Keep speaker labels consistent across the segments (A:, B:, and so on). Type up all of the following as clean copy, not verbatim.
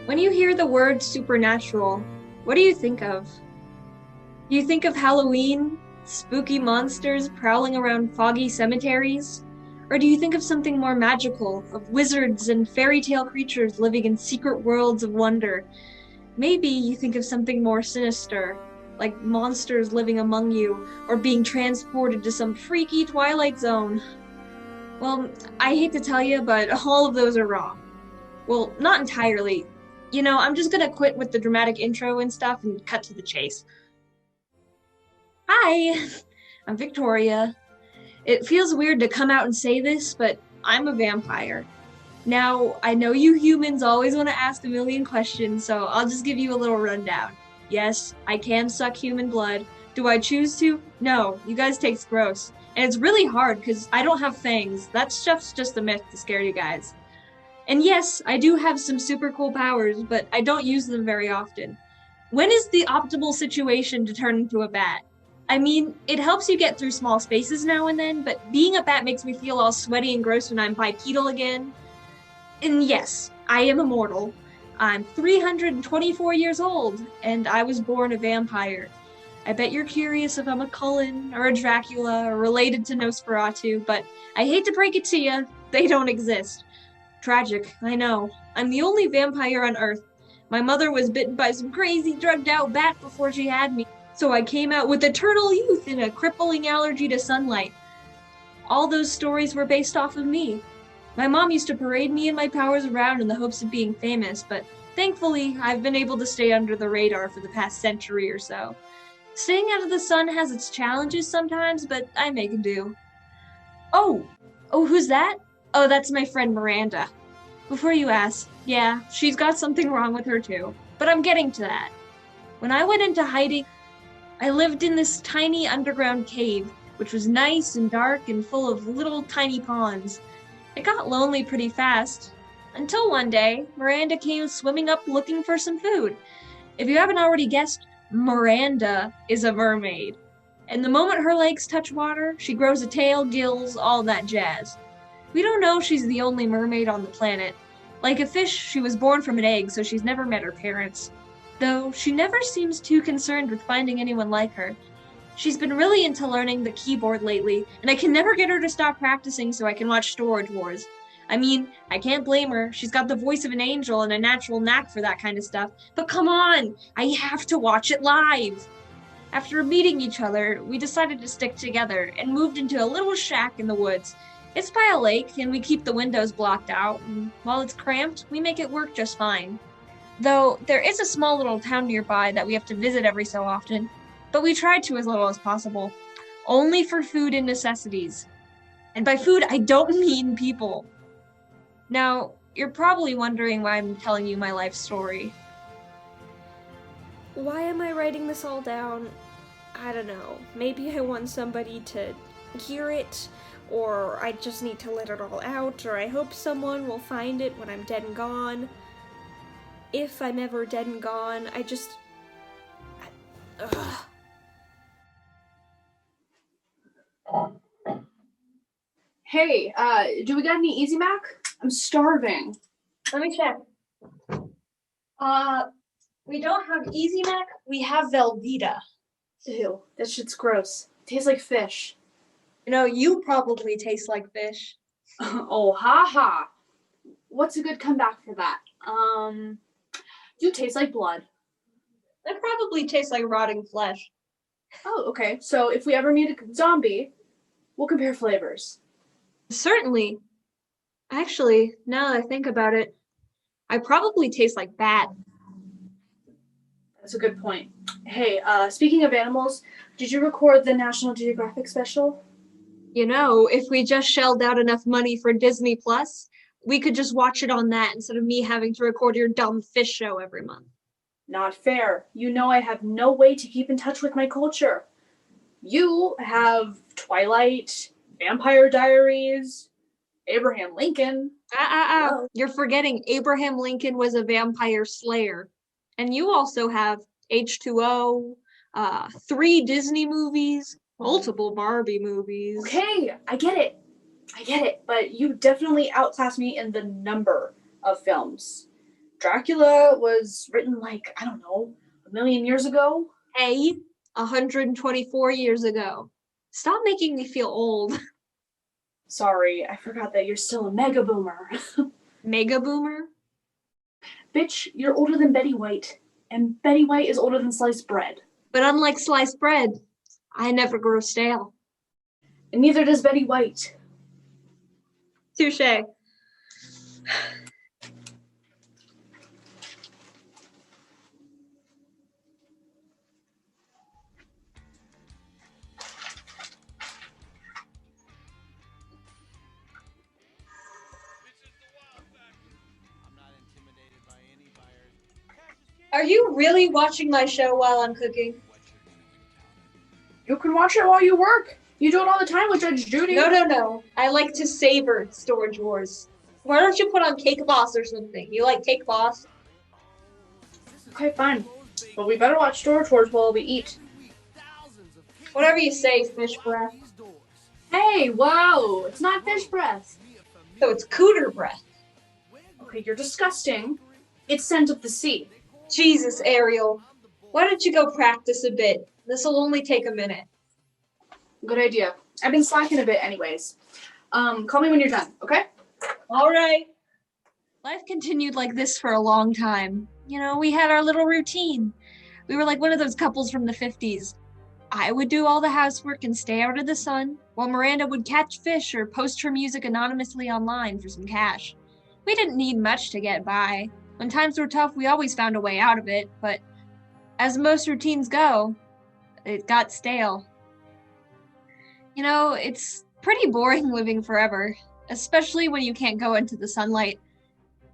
A: When you hear the word supernatural, what do you think of? Do you think of Halloween, spooky monsters prowling around foggy cemeteries? Or do you think of something more magical, of wizards and fairy tale creatures living in secret worlds of wonder? Maybe you think of something more sinister, like monsters living among you, or being transported to some freaky Twilight Zone. Well, I hate to tell you, but all of those are wrong. Well, not entirely. I'm just gonna quit with the dramatic intro and stuff and cut to the chase. Hi, I'm Victoria. It feels weird to come out and say this, but I'm a vampire. Now, I know you humans always want to ask a million questions, so I'll just give you a little rundown. Yes, I can suck human blood. Do I choose to? No, you guys taste gross. And it's really hard because I don't have fangs. That stuff's just a myth to scare you guys. And yes, I do have some super cool powers, but I don't use them very often. When is the optimal situation to turn into a bat? I mean, it helps you get through small spaces now and then, but being a bat makes me feel all sweaty and gross when I'm bipedal again. And yes, I am immortal. I'm 324 years old, and I was born a vampire. I bet you're curious if I'm a Cullen or a Dracula or related to Nosferatu, but I hate to break it to you, they don't exist. Tragic, I know. I'm the only vampire on Earth. My mother was bitten by some crazy drugged out bat before she had me, so I came out with eternal youth and a crippling allergy to sunlight. All those stories were based off of me. My mom used to parade me and my powers around in the hopes of being famous, but thankfully, I've been able to stay under the radar for the past century or so. Staying out of the sun has its challenges sometimes, but I make do. Oh, who's that? Oh, that's my friend Miranda. Before you ask, yeah, she's got something wrong with her too, but I'm getting to that. When I went into hiding, I lived in this tiny underground cave, which was nice and dark and full of little tiny ponds. It got lonely pretty fast, until one day, Miranda came swimming up looking for some food. If you haven't already guessed, Miranda is a mermaid. And the moment her legs touch water, she grows a tail, gills, all that jazz. We don't know if she's the only mermaid on the planet. Like a fish, she was born from an egg, so she's never met her parents. Though she never seems too concerned with finding anyone like her. She's been really into learning the keyboard lately, and I can never get her to stop practicing so I can watch Storage Wars. I mean, I can't blame her. She's got the voice of an angel and a natural knack for that kind of stuff. But come on, I have to watch it live. After meeting each other, we decided to stick together and moved into a little shack in the woods. It's by a lake, and we keep the windows blocked out, and while it's cramped, we make it work just fine. Though there is a small little town nearby that we have to visit every so often, but we try to as little as possible. Only for food and necessities. And by food, I don't mean people. Now, you're probably wondering why I'm telling you my life story.
B: Why am I writing this all down? I don't know. Maybe I want somebody to hear it, or I just need to let it all out, or I hope someone will find it when I'm dead and gone. If I'm ever dead and gone, ugh.
C: Hey, do we got any Easy Mac? I'm starving.
A: Let me check. We don't have Easy Mac, we have Velveeta.
C: Ew, that shit's gross. Tastes like fish.
A: You probably taste like fish.
C: Oh, haha. What's a good comeback for that? You taste like blood.
A: That probably tastes like rotting flesh.
C: Oh, okay. So if we ever meet a zombie, we'll compare flavors.
A: Certainly. Actually, now that I think about it, I probably taste like bat.
C: That's a good point. Hey, speaking of animals, did you record the National Geographic special?
A: If we just shelled out enough money for Disney Plus, we could just watch it on that instead of me having to record your dumb fish show every month.
C: Not fair. You know I have no way to keep in touch with my culture. You have Twilight, Vampire Diaries, Abraham Lincoln.
A: You're forgetting Abraham Lincoln was a vampire slayer. And you also have H2O, 3 Disney movies, multiple Barbie movies.
C: Okay, I get it. But you definitely outclassed me in the number of films. Dracula was written like, I don't know, a million years ago.
A: Hey, 124 years ago. Stop making me feel old.
C: Sorry, I forgot that you're still a mega boomer.
A: Mega boomer?
C: Bitch, you're older than Betty White. And Betty White is older than sliced bread.
A: But unlike sliced bread, I never grow stale.
C: And neither does Betty White.
A: Touche. Are you really watching my show while I'm cooking?
C: You can watch it while you work. You do it all the time with Judge Judy.
A: No. I like to savor Storage Wars. Why don't you put on Cake Boss or something? You like Cake Boss?
C: Okay, fine. But we better watch Storage Wars while we eat.
A: Whatever you say, fish breath.
C: Hey, whoa! It's not fish breath.
A: So it's cooter breath.
C: Okay, you're disgusting. It's scent of the sea.
A: Jesus, Ariel. Why don't you go practice a bit? This'll only take a minute.
C: Good idea. I've been slacking a bit anyways. Call me when you're done, okay?
A: All right. Life continued like this for a long time. You know, we had our little routine. We were like one of those couples from the 50s. I would do all the housework and stay out of the sun, while Miranda would catch fish or post her music anonymously online for some cash. We didn't need much to get by. When times were tough, we always found a way out of it, but as most routines go, it got stale. You know, it's pretty boring living forever, especially when you can't go into the sunlight.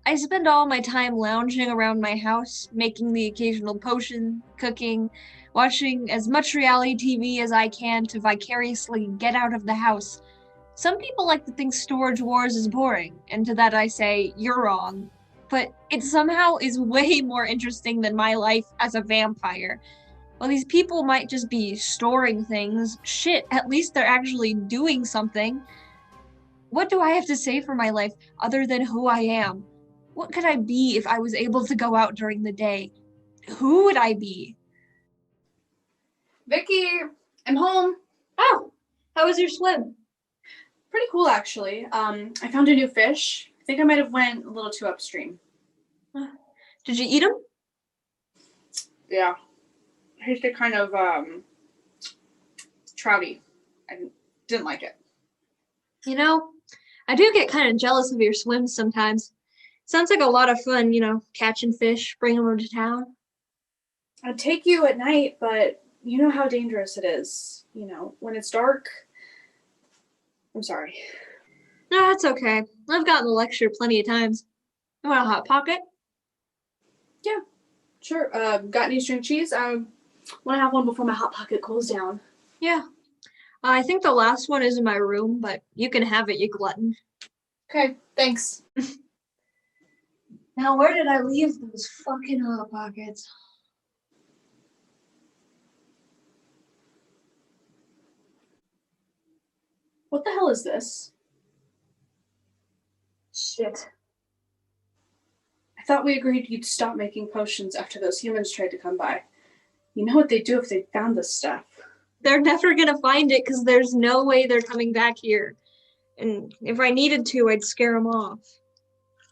A: I spend all my time lounging around my house, making the occasional potion, cooking, watching as much reality TV as I can to vicariously get out of the house. Some people like to think Storage Wars is boring, and to that I say, you're wrong. But it somehow is way more interesting than my life as a vampire. While these people might just be storing things, shit, at least they're actually doing something. What do I have to say for my life other than who I am? What could I be if I was able to go out during the day? Who would I be?
C: Vicky, I'm home.
A: Oh, how was your swim?
C: Pretty cool, actually. I found a new fish. I think I might have went a little too upstream.
A: Did you eat them?
C: Yeah. I tasted kind of, trouty. I didn't like it.
A: You know, I do get kind of jealous of your swims sometimes. Sounds like a lot of fun, you know, catching fish, bringing them to town.
C: I'd take you at night, but you know how dangerous it is. You know, when it's dark. I'm sorry.
A: No, that's okay. I've gotten the lecture plenty of times. You want a Hot Pocket?
C: Yeah, sure. Got any string cheese? I want to have one before my Hot Pocket cools down.
A: Yeah. I think the last one is in my room, but you can have it, you glutton.
C: Okay, thanks.
A: Now, where did I leave those fucking Hot Pockets?
C: What the hell is this?
A: Shit.
C: I thought we agreed you'd stop making potions after those humans tried to come by. You know what they'd do if they found this stuff.
A: They're never gonna find it because there's no way they're coming back here. And if I needed to, I'd scare them off.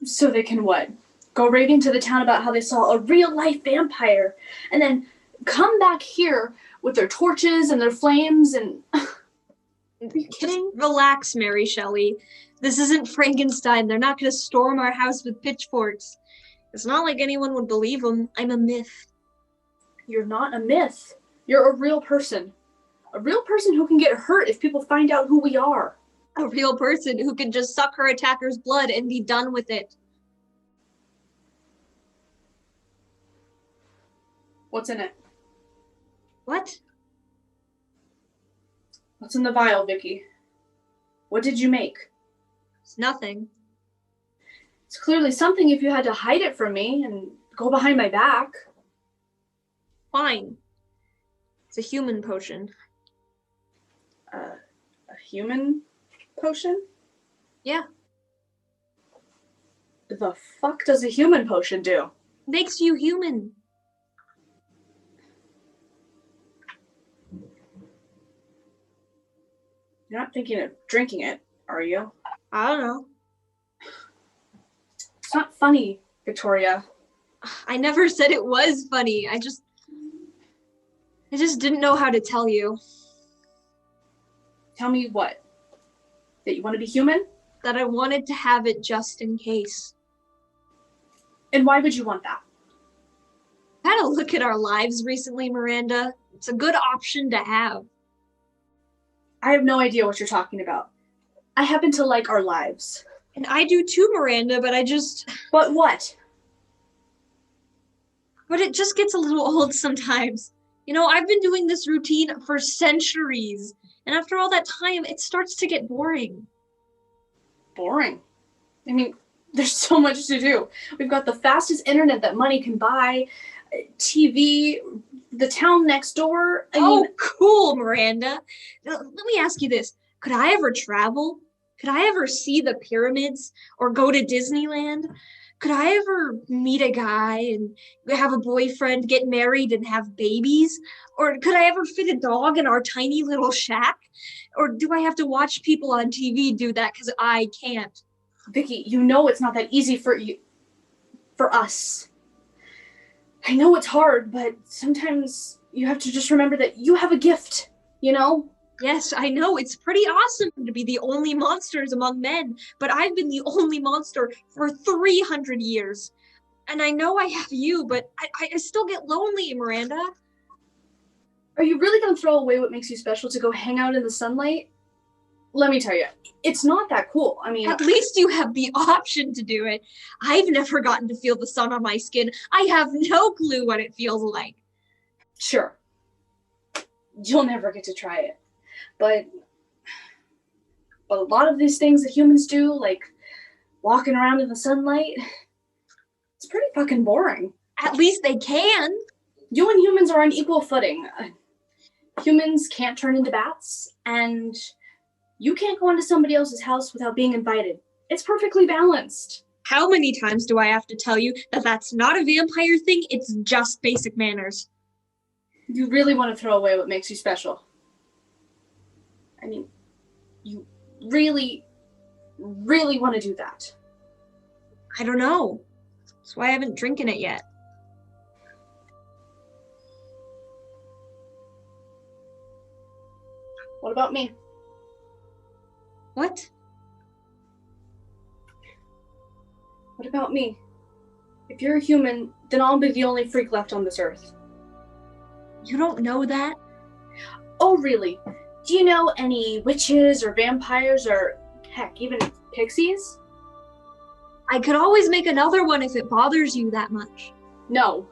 C: So they can what? Go raving to the town about how they saw a real-life vampire, and then come back here with their torches and their flames and... Are you kidding?
A: Just relax, Mary Shelley. This isn't Frankenstein. They're not gonna storm our house with pitchforks. It's not like anyone would believe them. I'm a myth.
C: You're not a myth. You're a real person. A real person who can get hurt if people find out who we are.
A: A real person who can just suck her attacker's blood and be done with it.
C: What's in it?
A: What?
C: What's in the vial, Vicky? What did you make?
A: It's nothing.
C: It's clearly something if you had to hide it from me and go behind my back.
A: Fine. It's a human potion.
C: A human potion?
A: Yeah.
C: the fuck does a human potion do?
A: Makes you human.
C: You're not thinking of drinking it, are you?
A: I don't know.
C: It's not funny, Victoria.
A: I never said it was funny. I just didn't know how to tell you.
C: Tell me what? That you want to be human?
A: That I wanted to have it just in case.
C: And why would you want that?
A: I had a look at our lives recently, Miranda. It's a good option to have.
C: I have no idea what you're talking about. I happen to like our lives.
A: And I do too, Miranda, but
C: But what?
A: But it just gets a little old sometimes. You know, I've been doing this routine for centuries, and after all that time, it starts to get boring.
C: Boring. I mean, there's so much to do. We've got the fastest internet that money can buy, TV, the town next door. I mean,
A: cool, Miranda. Let me ask you this. Could I ever travel? Could I ever see the pyramids or go to Disneyland? Could I ever meet a guy and have a boyfriend, get married and have babies? Or could I ever fit a dog in our tiny little shack? Or do I have to watch people on TV do that because I can't?
C: Vicky, you know it's not that easy for us. I know it's hard, but sometimes you have to just remember that you have a gift, you know?
A: Yes, I know. It's pretty awesome to be the only monsters among men, but I've been the only monster for 300 years. And I know I have you, but I still get lonely, Miranda.
C: Are you really going to throw away what makes you special to go hang out in the sunlight? Let me tell you, it's not that cool. I mean,
A: at least you have the option to do it. I've never gotten to feel the sun on my skin. I have no clue what it feels like.
C: Sure. You'll never get to try it. But a lot of these things that humans do, like walking around in the sunlight, it's pretty fucking boring.
A: At least they can.
C: You and humans are on equal footing. Humans can't turn into bats, and you can't go into somebody else's house without being invited. It's perfectly balanced.
A: How many times do I have to tell you that that's not a vampire thing? It's just basic manners.
C: You really want to throw away what makes you special. I mean, you really, really want to do that.
A: I don't know. That's why I haven't drinking it yet.
C: What about me?
A: What?
C: What about me? If you're a human, then I'll be the only freak left on this earth.
A: You don't know that?
C: Oh, really? Do you know any witches or vampires or, heck, even pixies?
A: I could always make another one if it bothers you that much.
C: No.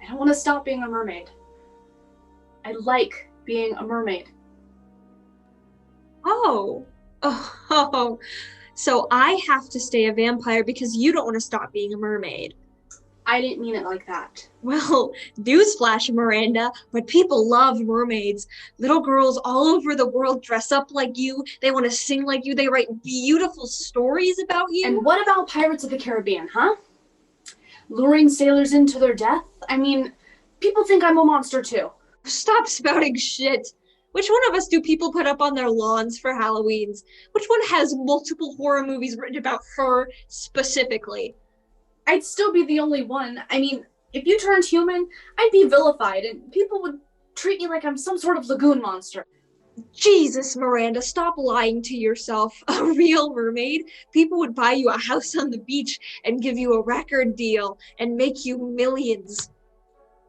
C: I don't want to stop being a mermaid. I like being a mermaid.
A: Oh. So I have to stay a vampire because you don't want to stop being a mermaid.
C: I didn't mean it like that.
A: Well, newsflash, Miranda, but people love mermaids. Little girls all over the world dress up like you. They want to sing like you. They write beautiful stories about you.
C: And what about Pirates of the Caribbean, huh? Luring sailors into their death? I mean, people think I'm a monster too.
A: Stop spouting shit. Which one of us do people put up on their lawns for Halloweens? Which one has multiple horror movies written about her specifically?
C: I'd still be the only one. I mean, if you turned human, I'd be vilified and people would treat me like I'm some sort of lagoon monster.
A: Jesus, Miranda, stop lying to yourself. A real mermaid? People would buy you a house on the beach and give you a record deal and make you millions.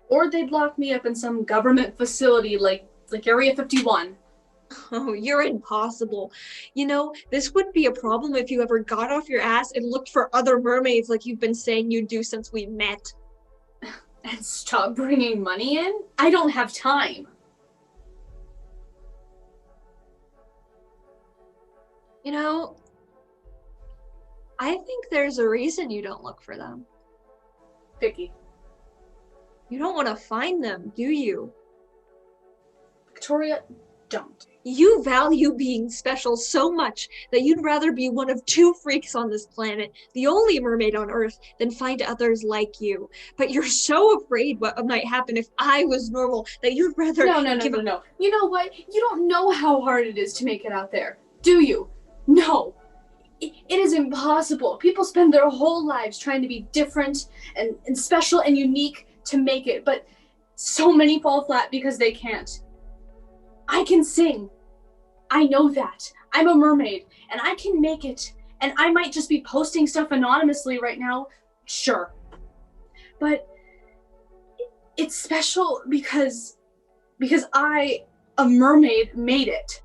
C: Or they'd lock me up in some government facility like Area 51.
A: Oh, you're impossible. You know, this wouldn't be a problem if you ever got off your ass and looked for other mermaids like you've been saying you'd do since we met.
C: And stop bringing money in? I don't have time.
A: You know, I think there's a reason you don't look for them.
C: Vicky.
A: You don't want to find them, do you?
C: Victoria, don't.
A: You value being special so much that you'd rather be one of 2 freaks on this planet, the only mermaid on Earth, than find others like you. But you're so afraid what might happen if I was normal that you'd rather
C: No. You know what? You don't know how hard it is to make it out there, do you? No. It is impossible. People spend their whole lives trying to be different and special and unique to make it, but so many fall flat because they can't. I can sing. I know that. I'm a mermaid, and I can make it. And I might just be posting stuff anonymously right now, sure. But it's special because I, a mermaid, made it.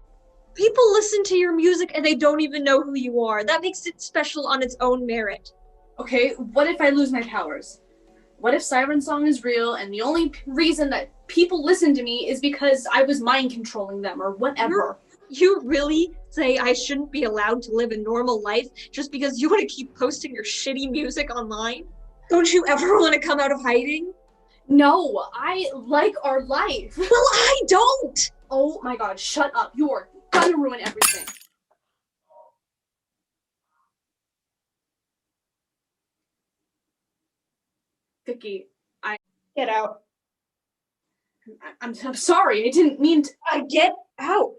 A: People listen to your music and they don't even know who you are. That makes it special on its own merit.
C: Okay, what if I lose my powers? What if Siren Song is real and the only reason that people listen to me is because I was mind controlling them or whatever?
A: You really say I shouldn't be allowed to live a normal life just because you want to keep posting your shitty music online? Don't you ever want to come out of hiding?
C: No, I like our life.
A: Well, I don't!
C: Oh my god, shut up. You're gonna ruin everything. Vicky,
A: Get out.
C: I'm sorry. I didn't mean to.
A: Get out.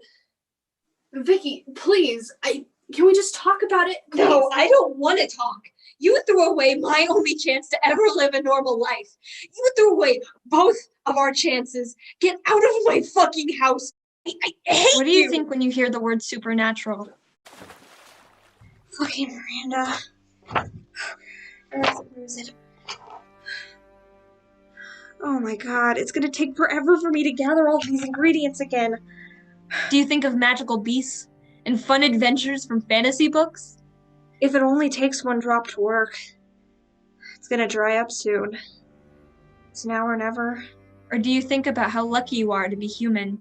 C: Vicky, please. Can we just talk about it? Please?
A: No, I don't want to talk. You threw away my only chance to ever live a normal life. You threw away both of our chances. Get out of my fucking house. I hate you. What do you think when you hear the word supernatural? Fucking Miranda. Where is it? Oh my god, it's gonna take forever for me to gather all these ingredients again. Do you think of magical beasts and fun adventures from fantasy books? If it only takes one drop to work. It's gonna dry up soon. It's now or never. Or do you think about how lucky you are to be human?